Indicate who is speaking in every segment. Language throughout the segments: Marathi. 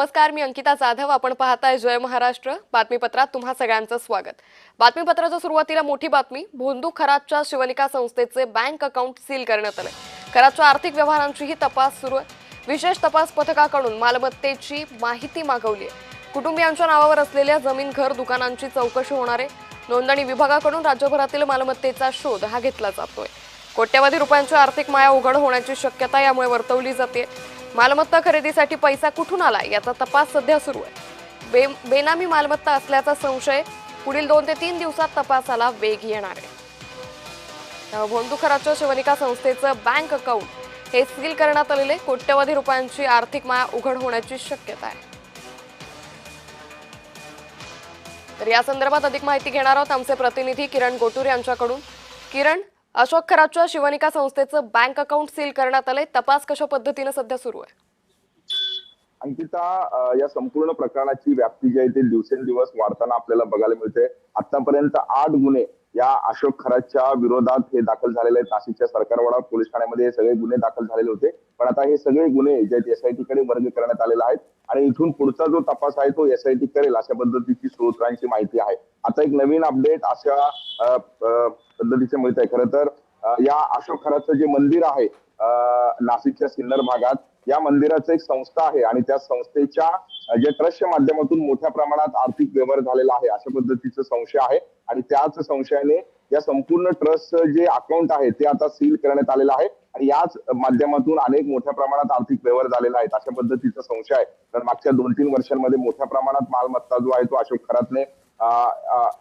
Speaker 1: नमस्कार, मी अंकिता जाधव. आपण पाहताय जय महाराष्ट्र बातमीपत्रात तुम्हा सगळ्यांचं स्वागत. बातमीपत्राच्या सुरुवातीला मोठी बातमी. भोंदू खरातच्या शिवनिका संस्थेचे बँक अकाउंट सील करण्यात आले. खरातच्या आर्थिक व्यवहारांचीही तपास सुरू आहे. विशेष तपास पथकाकडून मालमत्तेची माहिती मागवली आहे. कुटुंबियांच्या नावावर असलेल्या जमीन, घर, दुकानांची चौकशी होणार आहे. नोंदणी विभागाकडून राज्यभरातील मालमत्तेचा शोध हा घेतला जातोय. कोट्यवधी रुपयांची आर्थिक माया उघड होण्याची शक्यता यामुळे वर्तवली जाते. मालमत्ता खरेदीसाठी पैसा कुठून आला याचा तपास सध्या सुरू आहे. बेनामी मालमत्ता असल्याचा संशय. पुढील 2 ते 3 दिवसात तपासाला वेग येणार आहे. भोंदू खरातच्या शिवनिका संस्थेचं बँक अकाउंट हे सील करण्यात आलेले. कोट्यवधी रुपयांची आर्थिक माया उघड होण्याची शक्यता आहे. तर या संदर्भात अधिक माहिती घेणार आहोत आमचे प्रतिनिधी किरण गोटूर यांच्याकडून. किरण, अशोक खरातच्या शिवनिका संस्थेचं बँक अकाउंट सील करण्यात आले. तपास कशा पद्धतीने सध्या सुरू आहे?
Speaker 2: अंकिता, या संपूर्ण प्रकरणाची व्याप्ती जी आहे ती दिवसेंदिवस वाढताना आपल्याला बघायला मिळते. आतापर्यंत 8 गुन्हे या अशोक खरातच्या विरोधात हे दाखल झालेले आहेत. नाशिकच्या सरकारवाडा पोलीस ठाण्यामध्ये हे सगळे गुन्हे दाखल झालेले होते. पण आता हे सगळे गुन्हे जे SIT कडे वर्ग करण्यात आलेला आहेत आणि इथून पुढचा जो तपास आहे तो SIT करेल अशा पद्धतीची सूत्रांची माहिती आहे. आता एक नवीन अपडेट अशा पद्धतीचे मिळत आहे. खरं तर या अशोक खरातचं जे मंदिर आहे नाशिकच्या सिन्नर भागात, या मंदिराचं एक संस्था आहे आणि त्या संस्थेच्या जे ट्रस्टच्या माध्यमातून मोठ्या प्रमाणात आर्थिक व्यवहार झालेला आहे अशा पद्धतीचा संशय आहे. आणि त्याच संशयाने या संपूर्ण ट्रस्टचं जे अकाउंट आहे ते आता सील करण्यात आलेलं आहे आणि याच माध्यमातून अनेक मोठ्या प्रमाणात आर्थिक व्यवहार झालेला आहे अशा पद्धतीचा संशय आहे. तर मागच्या 2-3 वर्षांमध्ये मोठ्या प्रमाणात मालमत्ता जो आहे तो अशोक खरातने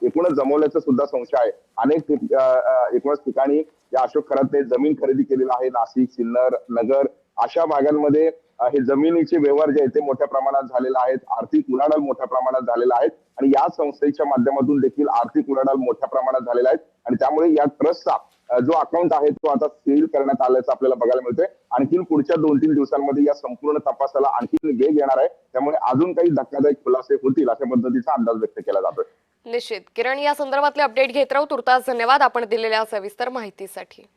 Speaker 2: एकूणच जमवल्याचा सुद्धा संशय आहे. अनेक एकूणच ठिकाणी या अशोक खरातने जमीन खरेदी केलेला आहे. नाशिक, सिन्नर, नगर अशा भागांमध्ये हे जमिनीचे व्यवहार जे आहेत ते मोठ्या प्रमाणात झालेले आहेत. आर्थिक उलाढाल मोठ्या प्रमाणात झालेला आहे आणि या संस्थेच्या माध्यमातून देखील आर्थिक उलाढाल मोठ्या प्रमाणात झालेला आहे आणि त्यामुळे या ट्रस्टचा जो अकाउंट आहे तो आता सील करण्यात आल्याचं आपल्याला बघायला मिळतंय. आणखी पुढच्या 2-3 दिवसांमध्ये या संपूर्ण तपासाला आणखी वेग येणार आहे. त्यामुळे अजून काही धक्कादायक खुलासे होतील अशा पद्धतीचा अंदाज व्यक्त केला जातोय.
Speaker 1: निश्चित किरण, या संदर्भातले अपडेट घेत राहू. तुर्तास धन्यवाद आपण दिलेल्या सविस्तर माहितीसाठी.